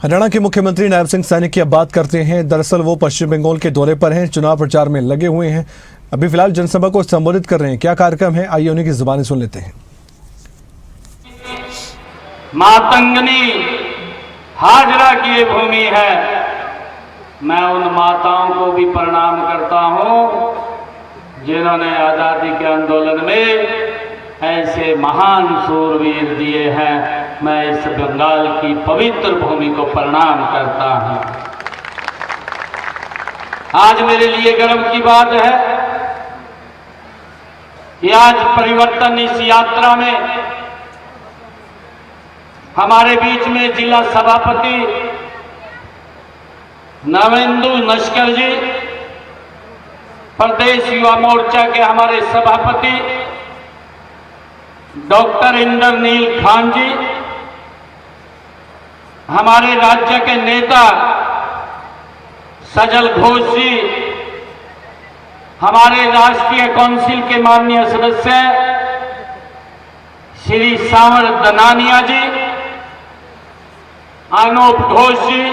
हरियाणा के मुख्यमंत्री नायब सिंह सैनी की अब बात करते हैं। दरअसल वो पश्चिम बंगाल के दौरे पर हैं, चुनाव प्रचार में लगे हुए हैं। अभी फिलहाल जनसभा को संबोधित कर रहे हैं। क्या कार्यक्रम है, आइए उन्हीं की जुबानी सुन लेते हैं। मातंगनी हाजरा की ये भूमि है। मैं उन माताओं को भी प्रणाम करता हूं जिन्होंने आजादी के आंदोलन में ऐसे महान सूरवीर दिए हैं। मैं इस बंगाल की पवित्र भूमि को प्रणाम करता हूं। आज मेरे लिए गर्व की बात है कि आज परिवर्तन इस यात्रा में हमारे बीच में जिला सभापति नवेंदु नस्कर जी, प्रदेश युवा मोर्चा के हमारे सभापति डॉक्टर इंद्रनील खान जी, हमारे राज्य के नेता सजल घोष जी, हमारे राष्ट्रीय काउंसिल के माननीय सदस्य श्री सांवर दनानिया जी, अनूप घोष जी,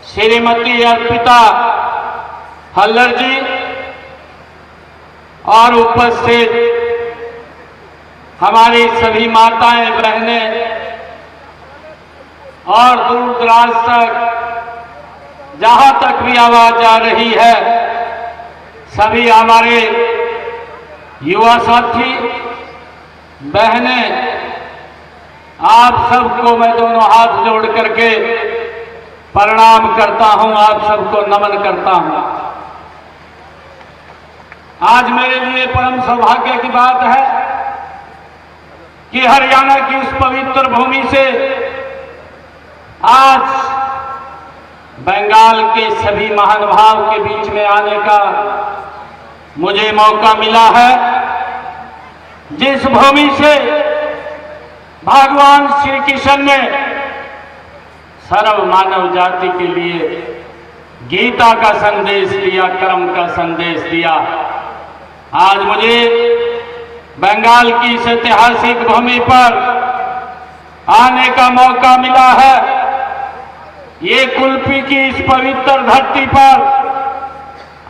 श्रीमती अर्पिता हल्लर जी और उपस्थित हमारी सभी माताएं बहनें और दूर दराज तक जहां तक भी आवाज आ रही है, सभी हमारे युवा साथी बहनें, आप सबको मैं दोनों हाथ जोड़ करके प्रणाम करता हूं, आप सबको नमन करता हूं। आज मेरे लिए परम सौभाग्य की बात है कि हरियाणा की उस पवित्र भूमि से आज बंगाल के सभी महानुभाव के बीच में आने का मुझे मौका मिला है। जिस भूमि से भगवान श्री कृष्ण ने सर्व मानव जाति के लिए गीता का संदेश दिया, कर्म का संदेश दिया। आज मुझे बंगाल की इस ऐतिहासिक भूमि पर आने का मौका मिला है। ये कुल्फी की इस पवित्र धरती पर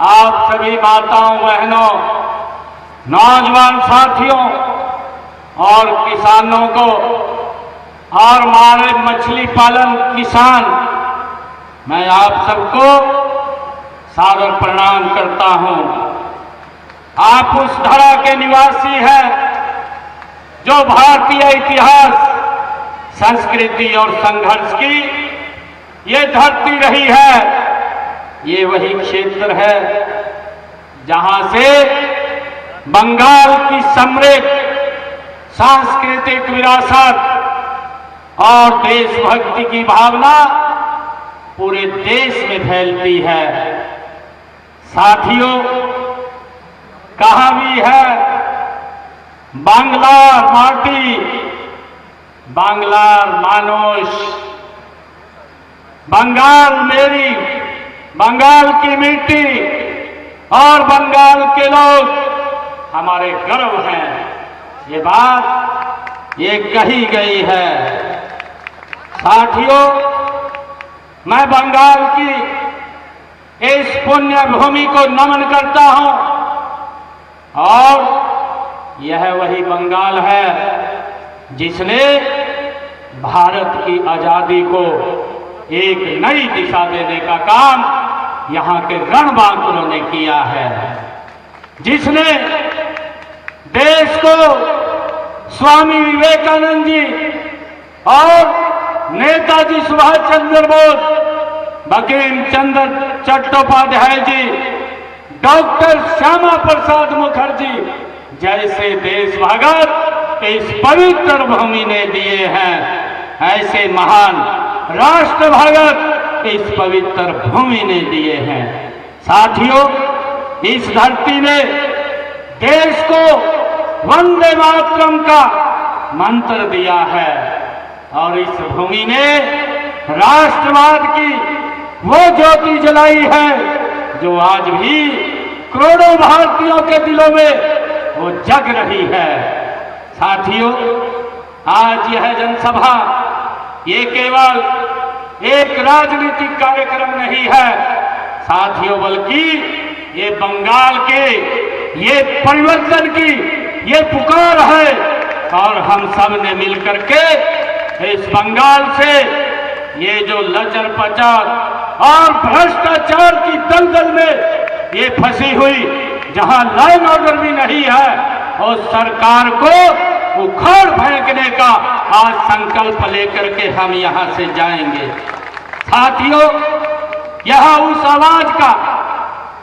आप सभी माताओं, बहनों, नौजवान साथियों और किसानों को और हमारे मछली पालन किसान, मैं आप सबको सादर प्रणाम करता हूं। आप उस धरा के निवासी हैं जो भारतीय इतिहास, संस्कृति और संघर्ष की ये धरती रही है। ये वही क्षेत्र है जहां से बंगाल की समृद्ध सांस्कृतिक विरासत और देशभक्ति की भावना पूरे देश में फैलती है। साथियों, कहा भी है, बांग्लार माटी बांग्लार मानुष, बंगाल मेरी, बंगाल की मिट्टी और बंगाल के लोग हमारे गर्व हैं। ये बात ये कही गई है। साथियों, मैं बंगाल की इस पुण्य भूमि को नमन करता हूं और यह वही बंगाल है जिसने भारत की आजादी को एक नई दिशा देने का काम यहां के रणबांकुरों ने किया है, जिसने देश को स्वामी विवेकानंद जी और नेताजी सुभाष चंद्र बोस, बंकिम चंद्र चट्टोपाध्याय जी, डॉक्टर श्यामा प्रसाद मुखर्जी जैसे देशभक्त इस पवित्र भूमि ने दिए हैं। ऐसे महान राष्ट्रभक्त इस पवित्र भूमि ने दिए हैं। साथियों, इस धरती ने देश को वंदे मातरम का मंत्र दिया है और इस भूमि ने राष्ट्रवाद की वो ज्योति जलाई है जो आज भी करोड़ों भारतीयों के दिलों में वो जग रही है। साथियों, आज यह जनसभा ये केवल एक राजनीतिक कार्यक्रम नहीं है साथियों, बल्कि ये बंगाल के ये परिवर्तन की ये पुकार है। और हम सब ने मिलकर के इस बंगाल से ये जो लचर पचर और भ्रष्टाचार की दलदल में ये फंसी हुई, जहां लॉ एंड ऑर्डर भी नहीं है, और सरकार को उखाड़ फेंकने का आज संकल्प लेकर के हम यहां से जाएंगे। साथियों, यह उस आवाज का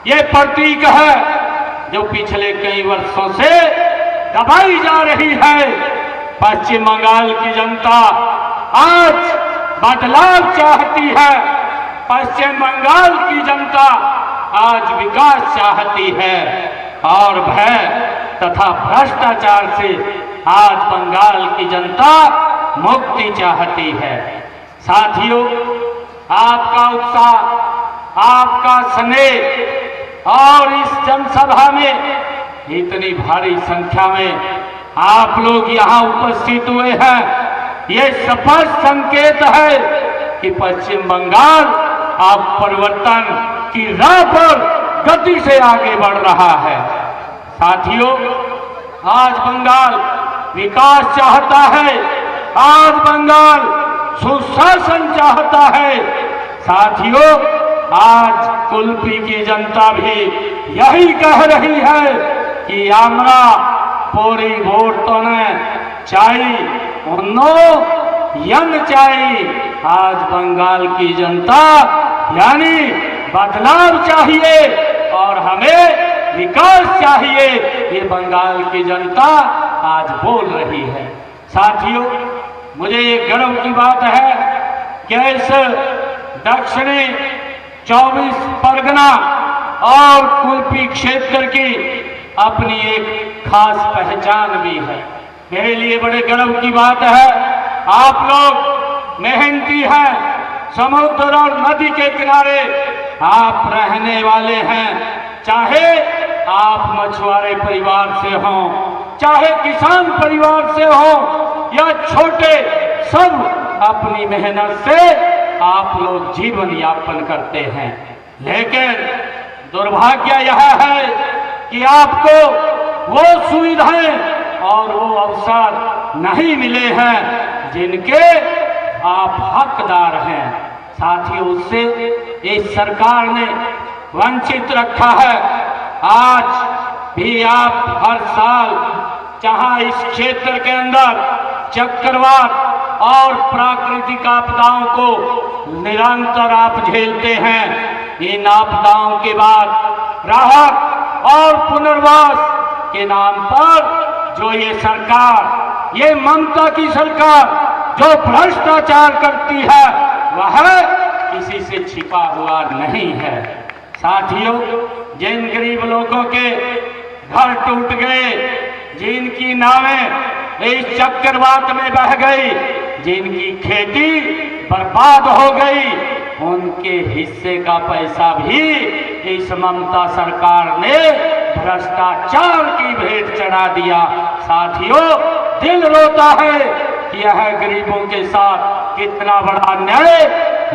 ये प्रतीक है जो पिछले कई वर्षों से दबाई जा रही है। पश्चिम बंगाल की जनता आज बदलाव चाहती है। पश्चिम बंगाल की जनता आज विकास चाहती है और भय तथा भ्रष्टाचार से आज बंगाल की जनता मुक्ति चाहती है। साथियों, आपका उत्साह, आपका स्नेह और इस जनसभा में इतनी भारी संख्या में आप लोग यहाँ उपस्थित हुए हैं, ये स्पष्ट संकेत है कि पश्चिम बंगाल अब परिवर्तन की राह पर गति से आगे बढ़ रहा है। साथियों, आज बंगाल विकास चाहता है, आज बंगाल सुशासन चाहता है। साथियों, आज कुल्पी की जनता भी यही कह रही है कि हमरा पोरी वोट तो ने चाहिए, यन चाहिए। आज बंगाल की जनता यानी बदलाव चाहिए और हमें विकास चाहिए, ये बंगाल की जनता आज बोल रही है। साथियों, मुझे ये गर्व की बात है कि इस दक्षिणी 24 परगना और कुल्पी क्षेत्र की अपनी एक खास पहचान भी है। मेरे लिए बड़े गर्व की बात है, आप लोग मेहनती हैं, समुद्र और नदी के किनारे आप रहने वाले हैं। चाहे आप मछुआरे परिवार से हों, चाहे किसान परिवार से हों या छोटे, सब अपनी मेहनत से आप लोग जीवन यापन करते हैं। लेकिन दुर्भाग्य यह है कि आपको वो सुविधाएं और वो अवसर नहीं मिले हैं जिनके आप हकदार हैं। साथियों, उससे इस सरकार ने वंचित रखा है। आज भी आप हर साल जहां इस क्षेत्र के अंदर चक्रवात और प्राकृतिक आपदाओं को निरंतर आप झेलते हैं, इन आपदाओं के बाद राहत और पुनर्वास के नाम पर जो ये सरकार, ये ममता की सरकार जो भ्रष्टाचार करती है, वह किसी से छिपा हुआ नहीं है। साथियों, जिन गरीब लोगों के घर टूट गए, जिनकी नावें इस चक्रवात में बह गई, जिनकी खेती बर्बाद हो गई, उनके हिस्से का पैसा भी इस ममता सरकार ने भ्रष्टाचार की भेंट चढ़ा दिया। साथियों, दिल रोता है कि यह गरीबों के साथ कितना बड़ा अन्याय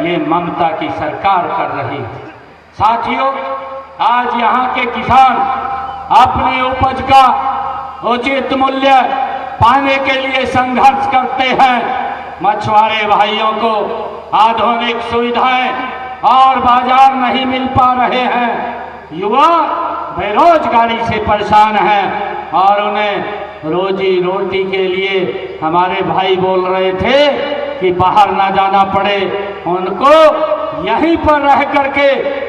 ये ममता की सरकार कर रही है। साथियों, आज यहाँ के किसान अपनी उपज का उचित मूल्य पाने के लिए संघर्ष करते हैं। मछुआरे भाइयों को आधुनिक सुविधाएं और बाजार नहीं मिल पा रहे हैं। युवा बेरोजगारी से परेशान हैं और उन्हें रोजी रोटी के लिए हमारे भाई बोल रहे थे कि बाहर ना जाना पड़े, उनको यहीं पर रह करके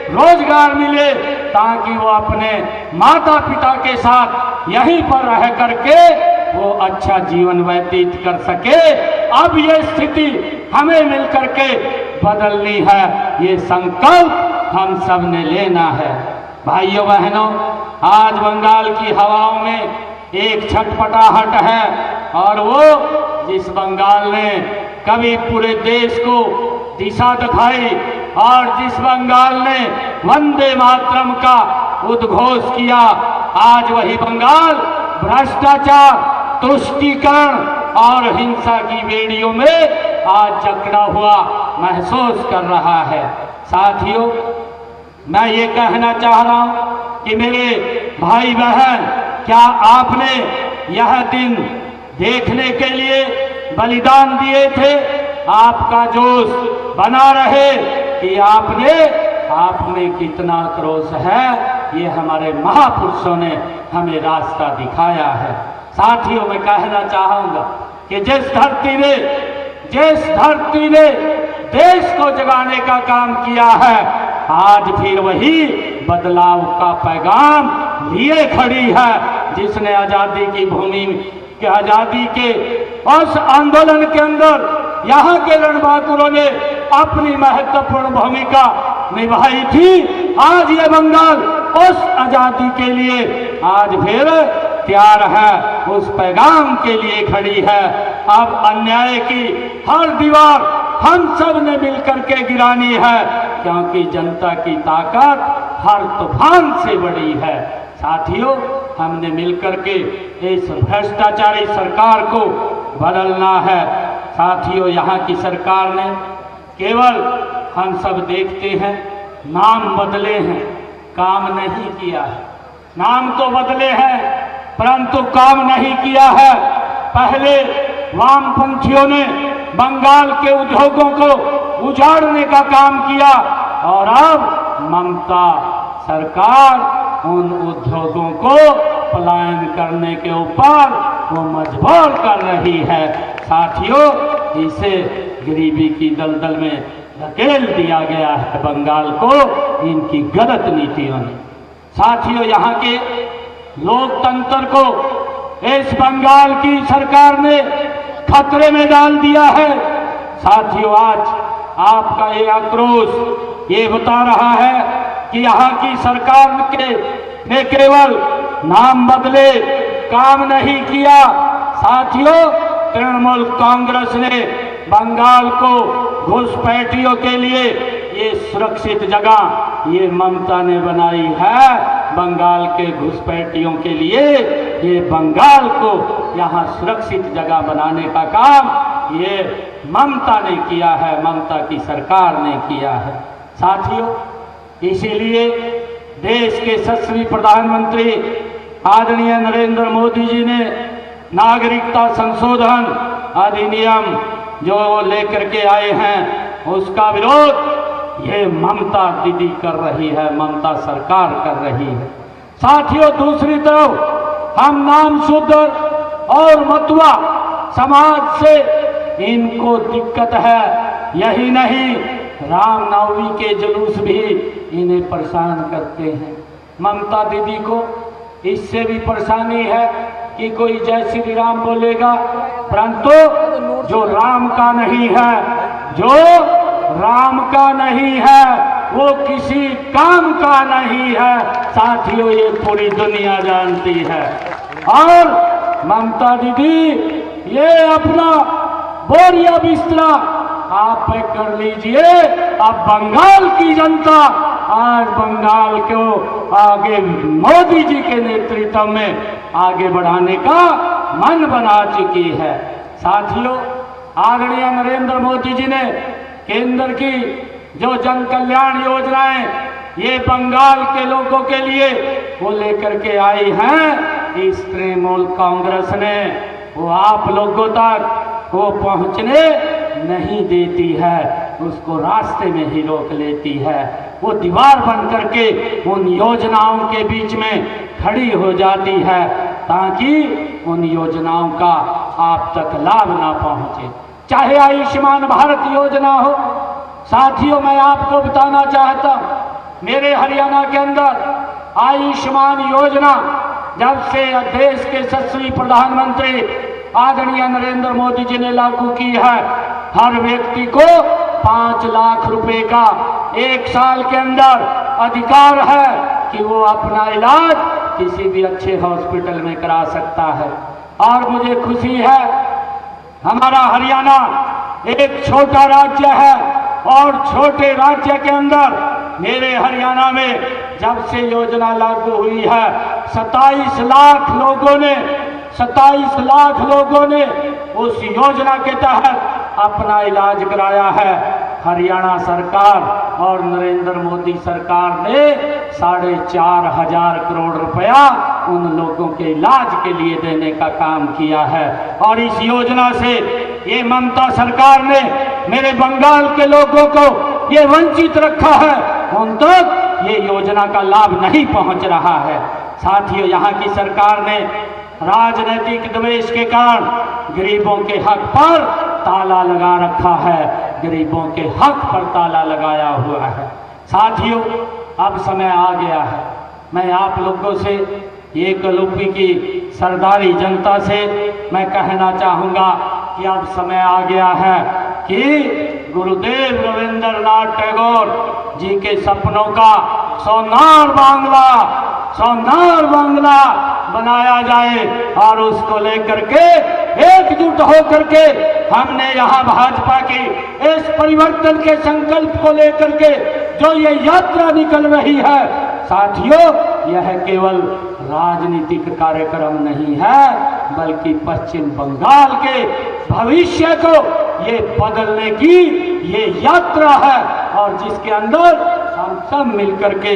रोजगार मिले ताकि वो अपने माता पिता के साथ यहीं पर रह करके वो अच्छा जीवन व्यतीत कर सके। अब ये स्थिति हमें मिलकर के बदलनी है, ये संकल्प हम सब ने लेना है। भाइयों बहनों, आज बंगाल की हवाओं में एक छटपटाहट है और वो जिस बंगाल ने कभी पूरे देश को दिशा दिखाई और जिस बंगाल ने वंदे मातरम का उद्घोष किया, आज वही बंगाल भ्रष्टाचार, तुष्टीकरण और हिंसा की बेड़ियों में आज जकड़ा हुआ महसूस कर रहा है। साथियों, मैं ये कहना चाह रहा हूं कि मेरे भाई बहन, क्या आपने यह दिन देखने के लिए बलिदान दिए थे? आपका जोश बना रहे कि आप में कितना क्रोध है, ये हमारे महापुरुषों ने हमें रास्ता दिखाया है। साथियों, मैं कहना चाहूंगा कि जिस धरती ने देश को जगाने का काम किया है, आज फिर वही बदलाव का पैगाम लिए खड़ी है। जिसने आजादी की भूमि के आजादी के उस आंदोलन के अंदर यहाँ के रणबांकुरों ने अपनी महत्वपूर्ण भूमिका निभाई थी, आज ये बंगाल उस आजादी के लिए आज फिर तैयार है, उस पैगाम के लिए खड़ी है। अब अन्याय की हर दीवार हम सब ने मिलकर के गिरानी है, क्योंकि जनता की ताकत हर तूफान से बड़ी है। साथियों, हमने मिलकर के इस भ्रष्टाचारी सरकार को बदलना है। साथियों, यहाँ की सरकार ने केवल, हम सब देखते हैं, नाम बदले हैं, काम नहीं किया है। नाम तो बदले हैं परंतु काम नहीं किया है। पहले वामपंथियों ने बंगाल के उद्योगों को उजाड़ने का काम किया और अब ममता सरकार उन उद्योगों को पलायन करने के ऊपर वो मजबूर कर रही है। साथियों, इसे गरीबी की दलदल में धकेल दिया गया है बंगाल को इनकी गलत नीतियों ने। साथियों, यहाँ के लोकतंत्र को इस बंगाल की सरकार ने खतरे में डाल दिया है। साथियों, आज आपका ये आक्रोश ये बता रहा है कि यहाँ की सरकार ने केवल नाम बदले, काम नहीं किया। साथियों, तृणमूल कांग्रेस ने बंगाल को घुसपैठियों के लिए ये सुरक्षित जगह ये ममता ने बनाई है। बंगाल के घुसपैठियों के लिए ये बंगाल को यहाँ सुरक्षित जगह बनाने का काम ये ममता ने किया है, ममता की सरकार ने किया है। साथियों, इसीलिए देश के यशस्वी प्रधानमंत्री आदरणीय नरेंद्र मोदी जी ने नागरिकता संशोधन अधिनियम जो लेकर के आए हैं, उसका विरोध ये ममता दीदी कर रही है, ममता सरकार कर रही है। साथियों, दूसरी तरफ हम नामशूद्र और मतुआ समाज से इनको दिक्कत है। यही नहीं, रामनवमी के जुलूस भी इन्हें परेशान करते हैं। ममता दीदी को इससे भी परेशानी है कि कोई जय श्री राम बोलेगा, परंतु जो राम का नहीं है, जो राम का नहीं है, वो किसी काम का नहीं है। साथियों, ये पूरी दुनिया जानती है। और ममता दीदी ये अपना बोरिया बिस्तरा आप पैक कर लीजिए। अब बंगाल की जनता आज बंगाल को आगे मोदी जी के नेतृत्व में आगे बढ़ाने का मन बना चुकी है। साथियों, आदरणीय नरेंद्र मोदी जी ने केंद्र की जो जन कल्याण योजनाएं ये बंगाल के लोगों के लिए वो लेकर के आई हैं, इस तृणमूल कांग्रेस ने वो आप लोगों तक वो पहुंचने नहीं देती है, उसको रास्ते में ही रोक लेती है। वो दीवार बन करके उन योजनाओं के बीच में खड़ी हो जाती है ताकि उन योजनाओं का आप तक लाभ ना पहुंचे। चाहे आयुष्मान भारत योजना हो। साथियों, मैं आपको बताना चाहता हूं, मेरे हरियाणा के अंदर आयुष्मान योजना जब से देश के यशस्वी प्रधानमंत्री आदरणीय नरेंद्र मोदी जी ने लागू की है, हर व्यक्ति को 5 लाख रुपए का 1 साल के अंदर अधिकार है कि वो अपना इलाज किसी भी अच्छे हॉस्पिटल में करा सकता है। और मुझे खुशी है, हमारा हरियाणा एक छोटा राज्य है और छोटे राज्य के अंदर मेरे हरियाणा में जब से योजना लागू हुई है 27 लाख लोगों ने उस योजना के तहत अपना इलाज कराया है। हरियाणा सरकार और नरेंद्र मोदी सरकार ने 4,500 करोड़ रुपया उन लोगों के इलाज के लिए देने का काम किया है। और इस योजना से ये ममता सरकार ने मेरे बंगाल के लोगों को ये वंचित रखा है, उन तक ये योजना का लाभ नहीं पहुंच रहा है। साथियों, यहाँ की सरकार ने राजनीतिक द्वेष के कारण गरीबों के हक पर ताला लगा रखा है, गरीबों के हक पर ताला लगाया हुआ है। साथियों, अब समय आ गया है, मैं आप लोगों से ये कलुपी की सरदारी जनता से मैं कहना चाहूँगा कि अब समय आ गया है कि गुरुदेव रविंद्रनाथ टैगोर जी के सपनों का सोनार बांग्ला बनाया जाए और उसको लेकर के एकजुट होकर के हमने यहाँ भाजपा की इस परिवर्तन के संकल्प को लेकर के जो ये यात्रा निकल रही है, साथियों, यह केवल राजनीतिक कार्यक्रम नहीं है, बल्कि पश्चिम बंगाल के भविष्य को ये बदलने की ये यात्रा है और जिसके अंदर हम सब मिलकर के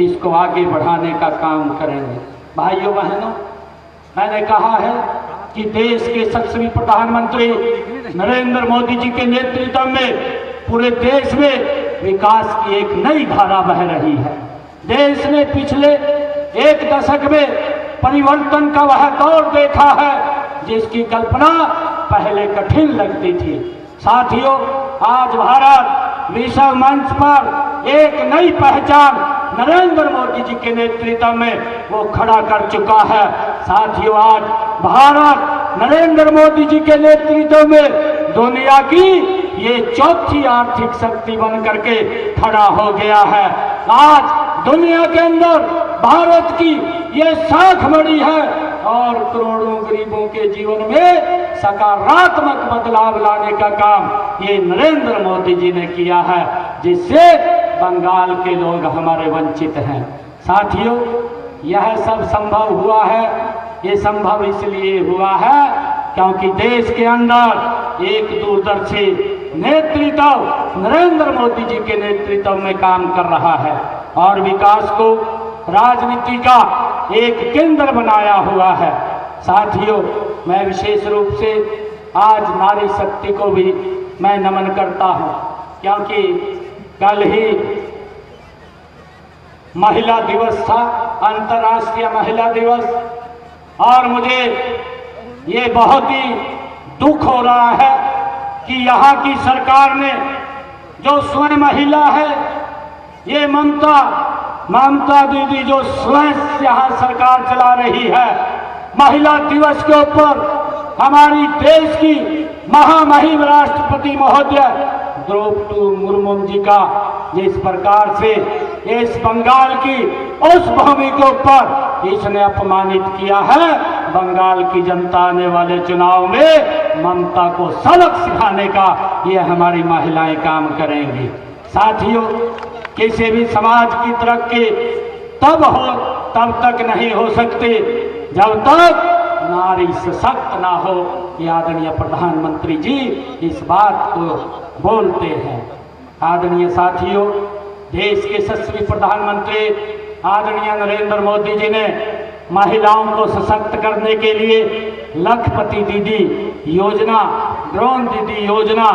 इसको आगे बढ़ाने का काम करेंगे। भाइयों बहनों, मैंने कहा है कि देश के यशस्वी प्रधानमंत्री नरेंद्र मोदी जी के नेतृत्व में पूरे देश में विकास की एक नई धारा बह रही है। देश ने पिछले एक दशक में परिवर्तन का वह दौर देखा है जिसकी कल्पना पहले कठिन लगती थी। साथियों, आज भारत विश्व मंच पर एक नई पहचान नरेंद्र मोदी जी के नेतृत्व में वो खड़ा कर चुका है। साथियों, आज भारत नरेंद्र मोदी जी के नेतृत्व में दुनिया की ये चौथी आर्थिक शक्ति बन करके खड़ा हो गया है। आज दुनिया के अंदर भारत की ये साख बड़ी है और करोड़ों गरीबों के जीवन में सकारात्मक बदलाव लाने का काम ये नरेंद्र मोदी जी ने किया है, जिससे बंगाल के लोग हमारे वंचित हैं। साथियों, यह सब संभव हुआ है, ये संभव इसलिए हुआ है क्योंकि देश के अंदर एक दूरदर्शी नेतृत्व नरेंद्र मोदी जी के नेतृत्व में काम कर रहा है और विकास को राजनीति का एक केंद्र बनाया हुआ है। साथियों, मैं विशेष रूप से आज नारी शक्ति को भी मैं नमन करता हूं, क्योंकि कल ही महिला दिवस था, अंतर्राष्ट्रीय महिला दिवस, और मुझे ये बहुत ही दुख हो रहा है कि यहाँ की सरकार ने जो स्वयं महिला है, ये ममता दीदी जो स्वयं यहाँ सरकार चला रही है, महिला दिवस के ऊपर हमारी देश की महामहिम राष्ट्रपति महोदय द्रौपदी मुर्मू जी का जिस प्रकार से इस बंगाल की उस भूमि के ऊपर इसने अपमानित किया है, बंगाल की जनता आने वाले चुनाव में ममता को सबक सिखाने का ये हमारी महिलाएं काम करेंगी। साथियों, किसी भी समाज की तरक्की तब तक नहीं हो सकती जब तक नारी सशक्त ना हो। ये आदरणीय प्रधानमंत्री जी इस बात को बोलते हैं। आदरणीय साथियों, देश के यशस्वी प्रधानमंत्री आदरणीय नरेंद्र मोदी जी ने महिलाओं को सशक्त करने के लिए लखपति दीदी योजना, ड्रोन दीदी योजना,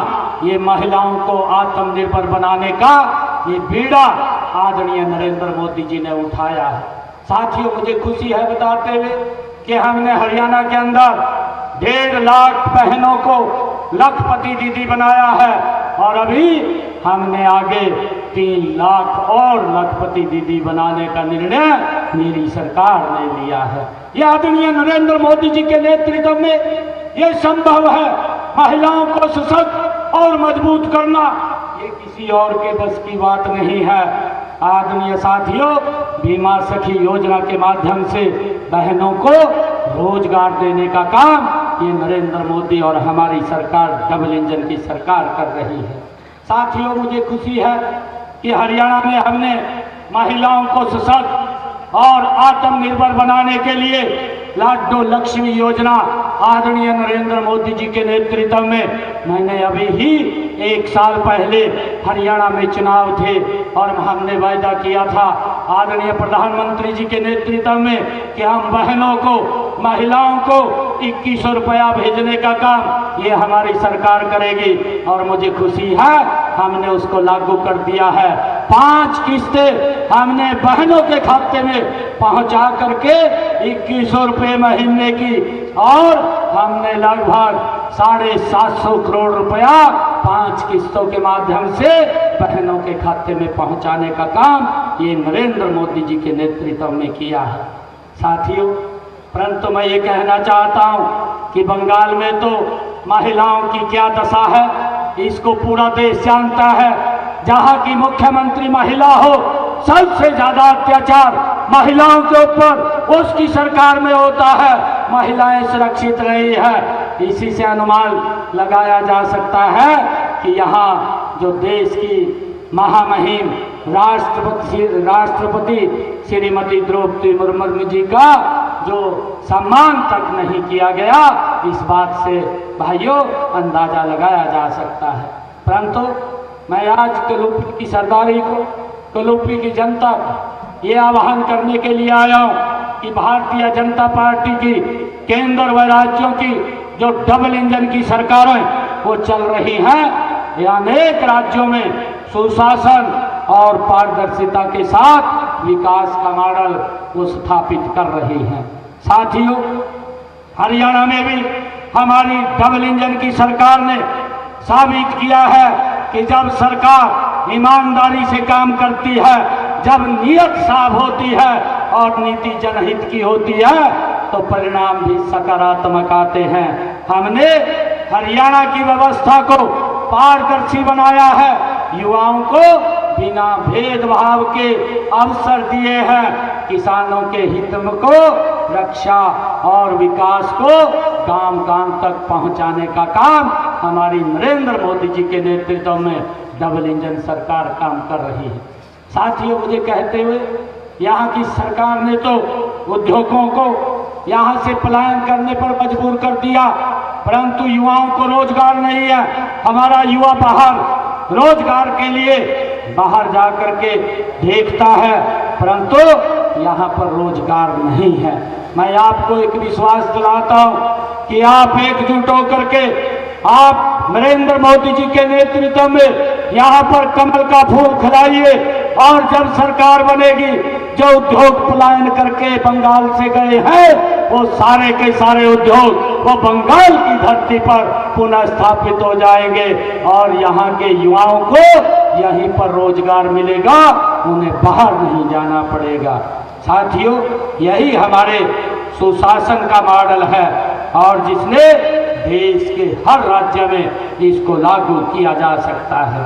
ये महिलाओं को आत्मनिर्भर बनाने का ये बीड़ा आदरणीय नरेंद्र मोदी जी ने उठाया है। साथियों, मुझे खुशी है बताते हुए कि हमने हरियाणा के अंदर 1.5 लाख बहनों को लखपति दीदी बनाया है और अभी हमने आगे 3 लाख और लखपति दीदी बनाने का निर्णय मेरी सरकार ने लिया है। यह आदरणीय नरेंद्र मोदी जी के नेतृत्व में ये संभव है। महिलाओं को सशक्त और मजबूत करना ये किसी और के बस की बात नहीं है। आदरणीय साथियों, बीमा सखी योजना के माध्यम से बहनों को रोजगार देने का काम ये नरेंद्र मोदी और हमारी सरकार डबल इंजन की सरकार कर रही है। साथियों, मुझे खुशी है कि हरियाणा में हमने महिलाओं को सशक्त और आत्मनिर्भर बनाने के लिए लाडो लक्ष्मी योजना आदरणीय नरेंद्र मोदी जी के नेतृत्व में मैंने अभी ही 1 साल पहले हरियाणा में चुनाव थे और हमने वायदा किया था आदरणीय प्रधानमंत्री जी के नेतृत्व में कि हम बहनों को, महिलाओं को 2100 रुपया भेजने का काम ये हमारी सरकार करेगी और मुझे खुशी है हमने उसको लागू कर दिया है। 5 किस्तें हमने बहनों के खाते में पहुंचा करके 2100 रुपये महीने की और हमने लगभग 750 करोड़ रुपया 5 किस्तों के माध्यम से बहनों के खाते में पहुंचाने का काम ये नरेंद्र मोदी जी के नेतृत्व में किया है। साथियों, परंतु मैं ये कहना चाहता हूँ कि बंगाल में तो महिलाओं की क्या दशा है इसको पूरा देश जानता है। जहाँ की मुख्यमंत्री महिला हो, सबसे ज्यादा अत्याचार महिलाओं के ऊपर उसकी सरकार में होता है, महिलाएं सुरक्षित रही है। इसी से अनुमान लगाया जा सकता है कि यहाँ जो देश की महामहिम राष्ट्रपति श्रीमती द्रौपदी मुर्मू जी का जो सम्मान तक नहीं किया गया, इस बात से भाइयों अंदाजा लगाया जा सकता है। परंतु मैं आज कलूपी की सरदारी को, कलूपी की जनता को ये आह्वान करने के लिए आया हूँ कि भारतीय जनता पार्टी की केंद्र व राज्यों की जो डबल इंजन की सरकारें वो चल रही हैं, ये अनेक राज्यों में सुशासन और पारदर्शिता के साथ विकास का मॉडल वो स्थापित कर रही हैं। साथियों, हरियाणा में भी हमारी डबल इंजन की सरकार ने साबित किया है कि जब सरकार ईमानदारी से काम करती है, जब नीयत साफ होती है और नीति जनहित की होती है तो परिणाम भी सकारात्मक आते हैं। हमने हरियाणा की व्यवस्था को पारदर्शी बनाया है, युवाओं को बिना भेदभाव के अवसर दिए हैं, किसानों के हित को, रक्षा और विकास को गांव-गांव तक पहुंचाने का काम हमारी नरेंद्र मोदी जी के नेतृत्व में डबल इंजन सरकार काम कर रही है। साथियों, मुझे कहते हुए यहाँ की सरकार ने तो उद्योगों को यहाँ से पलायन करने पर मजबूर कर दिया, परंतु युवाओं को रोजगार नहीं है। हमारा युवा बाहर रोजगार के लिए बाहर जा करके देखता है, परंतु यहाँ पर रोजगार नहीं है। मैं आपको एक विश्वास दिलाता हूँ कि आप एकजुट होकर के आप नरेंद्र मोदी जी के नेतृत्व में यहाँ पर कमल का फूल खिलाइए और जब सरकार बनेगी, जो उद्योग पलायन करके बंगाल से गए हैं वो सारे के सारे उद्योग वो बंगाल की धरती पर पुनः स्थापित हो जाएंगे और यहाँ के युवाओं को यहीं पर रोजगार मिलेगा, उन्हें बाहर नहीं जाना पड़ेगा। साथियों, यही हमारे सुशासन का मॉडल है और जिसने देश के हर राज्य में इसको लागू किया जा सकता है।